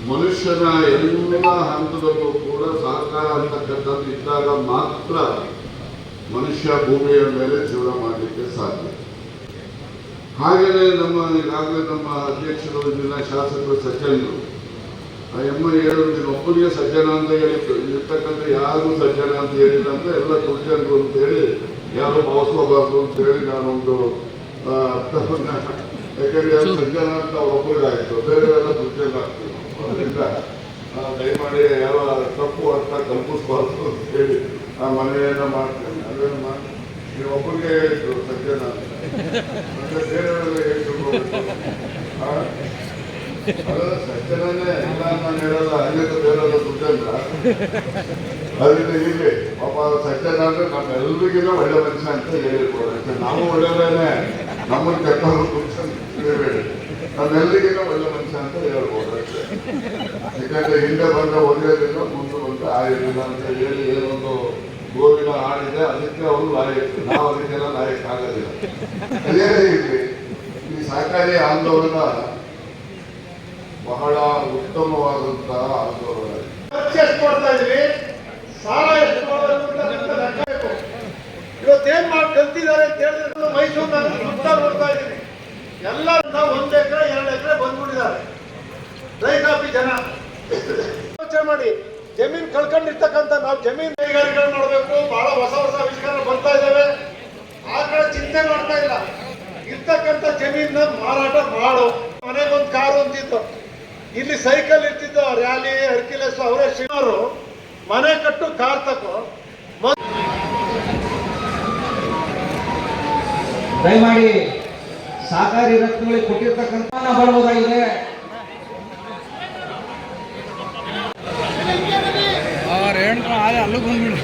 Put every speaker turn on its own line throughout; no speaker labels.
ಮನುಷ್ಯನ ಎಲ್ಲ ಹಂತದಲ್ಲೂ ಕೂಡ ಸಹಕಾರ ಅಂತಕ್ಕಂಥದ್ದು ಇದ್ದಾಗ ಮಾತ್ರ ಮನುಷ್ಯ ಭೂಮಿಯ ಮೇಲೆ ಜೀವನ ಮಾಡಲಿಕ್ಕೆ ಸಾಧ್ಯ. ಹಾಗೆಯೇ ಈಗಾಗಲೇ ನಮ್ಮ ಅಧ್ಯಕ್ಷರು ಇಲ್ಲಿನ ಶಾಸಕರು ಸಜ್ಜನರು ನೀನು ಒಬ್ಬನಿಗೆ ಸಜ್ಜನ ಅಂತ ಹೇಳಿತ್ತು, ಇರ್ತಕ್ಕಂಥ ಯಾರು ಸಜ್ಜನ ಅಂತ ಹೇಳಿಲ್ಲ ಅಂತ ಎಲ್ಲ ದುರ್ಜನರು ಅಂತ ಹೇಳಿ ಯಾರು ಭಾವಿಸ್ಕೋಬಾರ್ದು ಅಂತ ಹೇಳಿ ನಾನೊಂದು ಅರ್ಥವನ್ನ, ಯಾಕಂದ್ರೆ ಸಜ್ಜನ ಅಂತ ಒಬ್ಬರಿಗಾಯ್ತು, ಬೇರೆಲ್ಲ ದುರ್ಜನ ಆಗ್ತದೆ. ಅದರಿಂದ ದಯಮಾಡಿ ಯಾವ ತಪ್ಪು ಅರ್ಥ ಕಲ್ಪಿಸ್ಬಾರ್ದು ಅಂತ ಹೇಳಿ ಆ ಮನೆಯನ್ನ ಮಾಡ್ತೇನೆ. ಅದನ್ನು ಮಾಡಿ ನೀವು ಒಬ್ಬರಿಗೆ ಹೇಳಿದ್ರು ಸಜ್ಜನ ಮತ್ತೆ ಬೇರೆಯವರೆಲ್ಲ ಹೇಳ್ತಿರ್ಬೋದು. ಸಜ್ಜನೇ ಇಲ್ಲ ನಾನು ಹೇಳಲ್ಲ, ಅನೇಕ ಬೇರೆಲ್ಲ ದುಡ್ಡಲ್ಲ. ಅದರಿಂದ ಇಲ್ಲಿ ಪಾಪ ಸಜ್ಜನ ಅಂದ್ರೆ ನಮ್ಮೆಲ್ಲರಿಗಿಂತ ಒಳ್ಳೆ ಮನುಷ್ಯ ಅಂತ ಹೇಳಿರ್ಬೋದು. ಅಷ್ಟೇ, ನಾವು ಒಳ್ಳೆಯವರೇನೆ, ನಮ್ಮನ್ನು ಕೆಟ್ಟವರು ತಿಳಿಬೇಡಿ, ನಮ್ಮೆಲ್ಲರಿಗಿಂತ ಒಳ್ಳೆ ಮನುಷ್ಯ ಅಂತ ಹೇಳ್ಬೋದು ಅಷ್ಟೇ. ಯಾಕಂದ್ರೆ ಹಿಂದೆ ಬಂದ ಒಳ್ಳೆಯದಿಲ್ಲ, ಮುಂದೆ ಬಂದ ಆಯೋದಿಲ್ಲ ಅಂತ ಹೇಳಿ ಏನೊಂದು ಗೋವಿನ ಹಾಡಿದೆ, ಅದಕ್ಕೆ ಅವರು ಲಾಯಕ್, ನಾವು ಅದಕ್ಕೆಲ್ಲ ಲಾಯಕ್ ಆಗೋದಿಲ್ಲ. ಅದೇ ರೀತಿ ಈ ಸಹಕಾರಿ ಆಂದೋಲನ ಬಹಳ ಉತ್ತಮವಾದಂತಹ ಆಂದೋಲನ.
ಸಾಲ ಎಷ್ಟು ಇವತ್ತೇನ್ ಮಾಡಿ ಕಲ್ತಿದ್ದಾರೆ ಅಂತ ಹೇಳಿದ್ರೆ ಮೈಸೂರಿನ ಸುತ್ತ ನೋಡ್ತಾ ಇದ್ದೀನಿ. ಎಲ್ಲರಿಂದ 1 ಎಕರೆ 2 ಎಕರೆ ಬಂದ್ಬಿಟ್ಟಿದ್ದಾರೆ ರೈತಾಪಿ ಜನ. ಯೋಚನೆ ಮಾಡಿ, ಜಮೀನ್ ಕಳ್ಕೊಂಡಿರ್ತಕ್ಕಂಥ ನಾವು ಜಮೀನ್ ಕೈಗಾರಿಕೆ ಮಾಡಬೇಕು, ಬಹಳ ಹೊಸ ಹೊಸ ಆವಿಷ್ಕಾರ ಬರ್ತಾ ಇದ್ದಾವೆ. ಆ ಕಡೆ ಚಿಂತೆ ಮಾಡ್ತಾ ಇಲ್ಲ. ಇರ್ತಕ್ಕಂಥ ಜಮೀನ ಮಾರಾಟ ಮಾಡು. ಮನೆಗೊಂದು ಕಾರು ಅಂತಿತ್ತು, ಇಲ್ಲಿ ಸೈಕಲ್ ಇರ್ತಿದ್ದು, ರ್ಯಾಲಿ ಹರ್ಕಿಲೆಸ್ ಅವರೇ ಶ್ರೀನವರು ಮನೆ ಕಟ್ಟು ಕಾರ್ ತಕೋ.
ದಯಮಾಡಿ ಸಹಕಾರಿ ರತ್ನಗಳಿಗೆ ಕೊಟ್ಟಿರ್ತಕ್ಕಂಥ ಬರ್ಬೋದಾಗಿದೆ. ಅಲ್ಲೂ ಬಂದ್ಬಿಡು.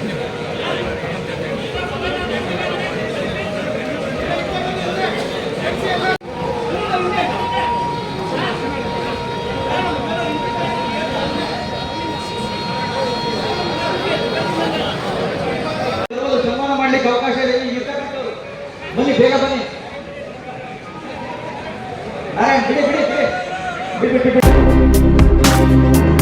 ಸನ್ಮಾನ ಮಾಡ್ಲಿಕ್ಕೆ ಅವಕಾಶ ಇದೆ. ಬನ್ನಿ, ಬೇಗ ಬನ್ನಿ. ಬಿಡಿ ಬಿಡಿ ಬಿಡಿ ಬಿಡಿ ಬಿಡಿ.